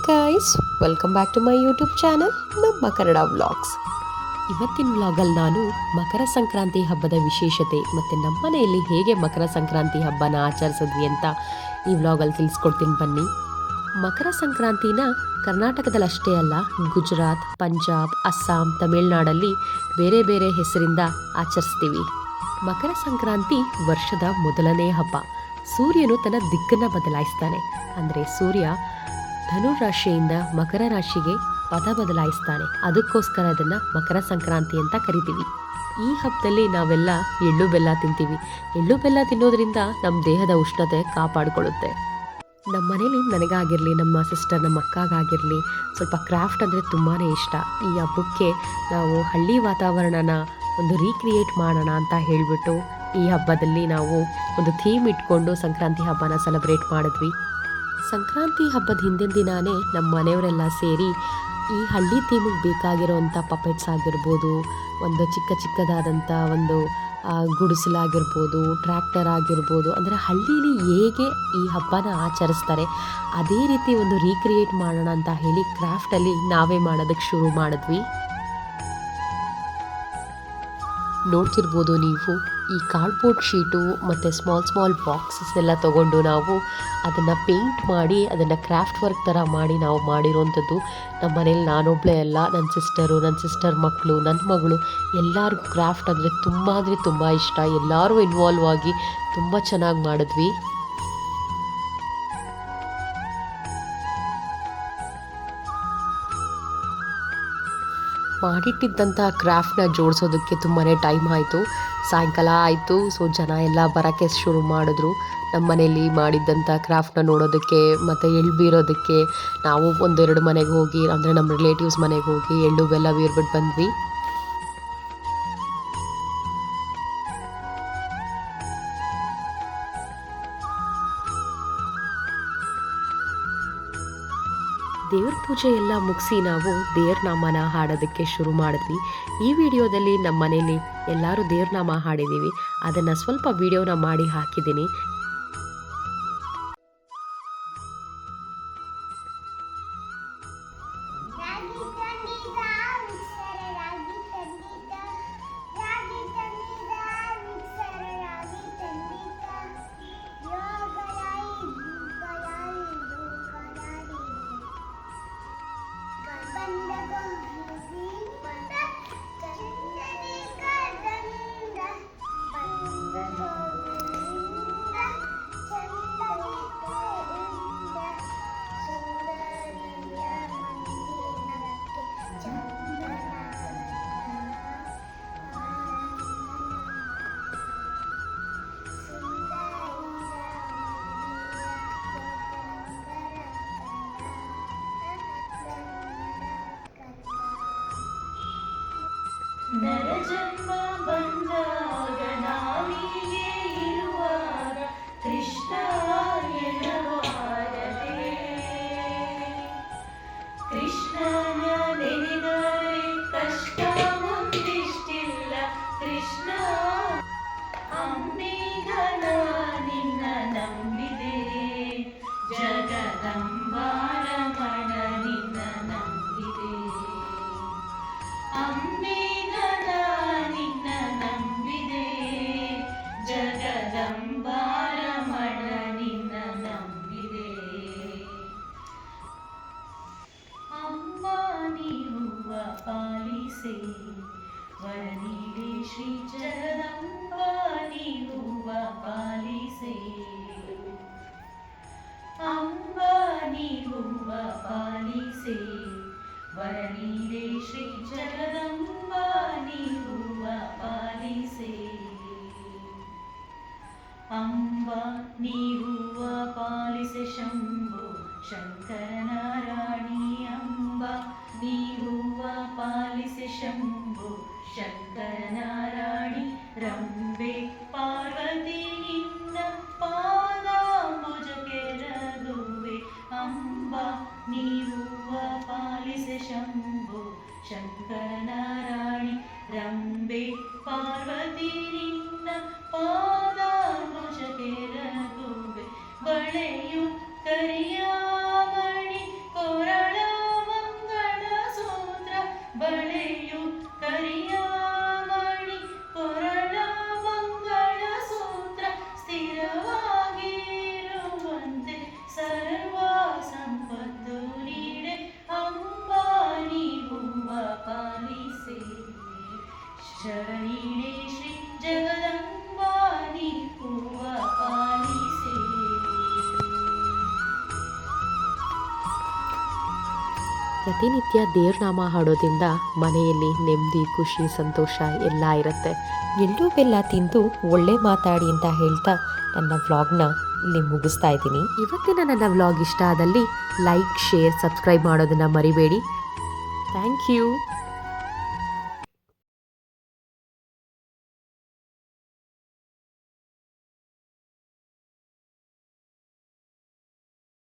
Guys, welcome back to my YouTube channel ನಮ್ಮ Kannada vlogs. ಇವತ್ತಿನ ವ್ಲಾಗಲ್ಲಿ ನಾನು ಮಕರ ಸಂಕ್ರಾಂತಿ ಹಬ್ಬದ ವಿಶೇಷತೆ ಮತ್ತು ನಮ್ಮ ಮನೆಯಲ್ಲಿ ಹೇಗೆ ಮಕರ ಸಂಕ್ರಾಂತಿ ಹಬ್ಬನ ಆಚರಿಸಿದ್ವಿ ಅಂತ ಈ ವ್ಲಾಗಲ್ಲಿ ತಿಳಿಸ್ಕೊಡ್ತೀನಿ ಬನ್ನಿ. ಮಕರ ಸಂಕ್ರಾಂತಿನ ಕರ್ನಾಟಕದಲ್ಲಷ್ಟೇ ಅಲ್ಲ, ಗುಜರಾತ್, ಪಂಜಾಬ್, ಅಸ್ಸಾಂ, ತಮಿಳುನಾಡಲ್ಲಿ ಬೇರೆ ಬೇರೆ ಹೆಸರಿಂದ ಆಚರಿಸ್ತೀವಿ. ಮಕರ ಸಂಕ್ರಾಂತಿ ವರ್ಷದ ಮೊದಲನೇ ಹಬ್ಬ. ಸೂರ್ಯನು ತನ್ನ ದಿಕ್ಕನ್ನು ಬದಲಾಯಿಸ್ತಾನೆ. ಅಂದರೆ ಸೂರ್ಯ ಧನು ರಾಶಿಯಿಂದ ಮಕರ ರಾಶಿಗೆ ಪಥ ಬದಲಾಯಿಸ್ತಾನೆ. ಅದಕ್ಕೋಸ್ಕರ ಅದನ್ನು ಮಕರ ಸಂಕ್ರಾಂತಿ ಅಂತ ಕರಿತೀವಿ. ಈ ಹಬ್ಬದಲ್ಲಿ ನಾವೆಲ್ಲ ಎಳ್ಳು ಬೆಲ್ಲ ತಿಂತೀವಿ. ಎಳ್ಳು ಬೆಲ್ಲ ತಿನ್ನೋದ್ರಿಂದ ನಮ್ಮ ದೇಹದ ಉಷ್ಣತೆ ಕಾಪಾಡಿಕೊಳ್ಳುತ್ತೆ. ನಮ್ಮ ಮನೇಲಿ ನನಗಾಗಿರಲಿ, ನಮ್ಮ ಸಿಸ್ಟರ್, ನಮ್ಮ ಅಕ್ಕಾಗಿರಲಿ ಸ್ವಲ್ಪ ಕ್ರಾಫ್ಟ್ ಅಂದರೆ ತುಂಬಾ ಇಷ್ಟ. ಈ ಹಬ್ಬಕ್ಕೆ ನಾವು ಹಳ್ಳಿ ವಾತಾವರಣನ ಒಂದು ರೀಕ್ರಿಯೇಟ್ ಮಾಡೋಣ ಅಂತ ಹೇಳಿಬಿಟ್ಟು ಈ ಹಬ್ಬದಲ್ಲಿ ನಾವು ಒಂದು ಥೀಮ್ ಇಟ್ಕೊಂಡು ಸಂಕ್ರಾಂತಿ ಹಬ್ಬನ ಸೆಲೆಬ್ರೇಟ್ ಮಾಡಿದ್ವಿ. ಸಂಕ್ರಾಂತಿ ಹಬ್ಬದ ಹಿಂದಿನ ದಿನಾನೇ ನಮ್ಮ ಮನೆಯವರೆಲ್ಲ ಸೇರಿ ಈ ಹಳ್ಳಿ ಥೀಮಿಗೆ ಬೇಕಾಗಿರೋವಂಥ ಪಪೆಟ್ಸ್ ಆಗಿರ್ಬೋದು, ಒಂದು ಚಿಕ್ಕದಾದಂಥ ಒಂದು ಗುಡಿಸಲಾಗಿರ್ಬೋದು, ಟ್ರ್ಯಾಕ್ಟರ್ ಆಗಿರ್ಬೋದು, ಅಂದರೆ ಹಳ್ಳೀಲಿ ಹೇಗೆ ಈ ಹಬ್ಬನ ಆಚರಿಸ್ತಾರೆ ಅದೇ ರೀತಿ ಒಂದು ರೀಕ್ರಿಯೇಟ್ ಮಾಡೋಣ ಅಂತ ಹೇಳಿ ಕ್ರಾಫ್ಟಲ್ಲಿ ನಾವೇ ಮಾಡೋದಕ್ಕೆ ಶುರು ಮಾಡಿದ್ವಿ. ನೋಡ್ತಿರ್ಬೋದು ನೀವು, ಈ ಕಾರ್ಡ್ಬೋರ್ಡ್ ಶೀಟು ಮತ್ತು ಸ್ಮಾಲ್ ಬಾಕ್ಸಸ್ ಎಲ್ಲ ತೊಗೊಂಡು ನಾವು ಅದನ್ನು ಪೇಂಟ್ ಮಾಡಿ ಅದನ್ನು ಕ್ರಾಫ್ಟ್ ವರ್ಕ್ ಥರ ಮಾಡಿ ನಾವು ಮಾಡಿರೋವಂಥದ್ದು. ನಮ್ಮ ಮನೇಲಿ ನಾನೊಬ್ಬಳೇ ಅಲ್ಲ, ನನ್ನ ಸಿಸ್ಟರ್ ಮಕ್ಕಳು, ನನ್ನ ಮಗಳು, ಎಲ್ಲರಿಗೂ ಕ್ರಾಫ್ಟ್ ಅಂದರೆ ತುಂಬ ಇಷ್ಟ. ಎಲ್ಲರೂ ಇನ್ವಾಲ್ವ್ ಆಗಿ ತುಂಬ ಚೆನ್ನಾಗಿ ಮಾಡಿದ್ವಿ. ಮಾಡಿಟ್ಟಿದ್ದಂಥ ಕ್ರಾಫ್ಟ್ನ ಜೋಡಿಸೋದಕ್ಕೆ ತುಂಬಾ ಟೈಮ್ ಆಯಿತು. ಸಾಯಂಕಾಲ ಆಯಿತು. ಸೊ ಜನ ಎಲ್ಲ ಬರೋಕ್ಕೆ ಶುರು ಮಾಡಿದ್ರು ನಮ್ಮ ಮನೇಲಿ ಮಾಡಿದ್ದಂಥ ಕ್ರಾಫ್ಟ್ನ ನೋಡೋದಕ್ಕೆ ಮತ್ತು ಎಳ್ಳು ಬೀರೋದಕ್ಕೆ. ನಾವು ಒಂದೆರಡು ಮನೆಗೆ ಹೋಗಿ, ಅಂದರೆ ನಮ್ಮ ರಿಲೇಟಿವ್ಸ್ ಮನೆಗೆ ಹೋಗಿ ಎಳ್ಳು ಬೆಲ್ಲ ಬೀರ್ಬಿಟ್ಟು ಬಂದ್ವಿ. ದೇವ್ರ ಪೂಜೆ ಎಲ್ಲ ಮುಗಿಸಿ ನಾವು ದೇವ್ರ ನಾಮನ ಹಾಡೋದಕ್ಕೆ ಶುರು ಮಾಡಿದ್ವಿ. ಈ ವಿಡಿಯೋದಲ್ಲಿ ನಮ್ಮ ಮನೇಲಿ ಎಲ್ಲರೂ ದೇವ್ರ ನಾಮ ಹಾಡಿದ್ದೀವಿ. ಅದನ್ನು ಸ್ವಲ್ಪ ವಿಡಿಯೋನ ಮಾಡಿ ಹಾಕಿದ್ದೀನಿ. ನರಜನ್ಮ ಬಂದಾಗ ನಾವಿಗೆ ಇರುವಾಗ ಕೃಷ್ಣ ಎನ್ನಬಾರದೆ. ಕೃಷ್ಣನ ನೆನೆದರೆ ಕಷ್ಟ ಒಂದಿಷ್ಟಿಲ್ಲ. ಕೃಷ್ಣ ಅಂಬಿಗನ ನಿನ್ನ ನಂಬಿದೆ. ಜಗದಂಬಾರಮಣ ನಿನ್ನ ನಂಬಿದೆ. ಅಂಬಿಗನ ನಿನ್ನ ನಂಬಿದೆ. ಜಗದಂಬಾರಮಣ ನಿನ್ನ ನಂಬಿದೆ. ಅಮ್ಮ ನೀರುವ ಪಾಲಿಸೆ ವರ ನೀಡೆ ಶ್ರೀ ಜಗದಂಬ ನೀರುವ ಪಾಲಿಸೆ. ಅಂಬ ನೀರುವ ಪಾಲಿಸೆ ವರ ನೀಡೆ ಶ್ರೀ ಜಗದಂಬ ನೀರುವ ಪಾಲಿಸೆ. ಅಂಬ ನೀರುವ ಪಾಲಿಸೆ ಶಂಭೋ ಶಂಕರನಾರಾಯಣಿ. ಅಂಬ ನೀರುವ ಪಾಲಿಸೆ ಶಂಭೋ ಶಂಕರನಾರಾಯಣಿ. ರಂಬೆ ಪಾರ್ವತಿ ನಿನ್ನ ಪಾದಾಂಬುಜಕ್ಕೆ ರಘುವೆ. ಅಂಬ ನೀರುವ ಪಾಲಿಸೆ ಶಂಭೋ ಶಂಕರನಾರಾಯಣಿ. ರಂಬೆ ಪಾರ್ವತಿ ನಿನ್ನ ಪಾದಾಂಬುಜಕ್ಕೆ ರಘುವೆ. ಬಳೆಯು ಕರಿಯಾಮಣಿ ಕೊರ ಪ್ರತಿನಿತ್ಯ ದೇವ್ರನಾಮ ಹಾಡೋದ್ರಿಂದ ಮನೆಯಲ್ಲಿ ನೆಮ್ಮದಿ ಖುಷಿ ಸಂತೋಷ ಎಲ್ಲ ಇರುತ್ತೆ. ಎಳ್ಳು ಬೆಲ್ಲ ತಿಂದು ಒಳ್ಳೆ ಮಾತಾಡಿ ಅಂತ ಹೇಳ್ತಾ ನನ್ನ ವ್ಲಾಗ್ನ ಇಲ್ಲಿ ಮುಗಿಸ್ತಾ ಇದ್ದೀನಿ. ಇವತ್ತಿನ ನನ್ನ ವ್ಲಾಗ್ ಇಷ್ಟ ಆದಲ್ಲಿ ಲೈಕ್ ಶೇರ್ ಸಬ್ಸ್ಕ್ರೈಬ್ ಮಾಡೋದನ್ನು ಮರಿಬೇಡಿ. Thank you.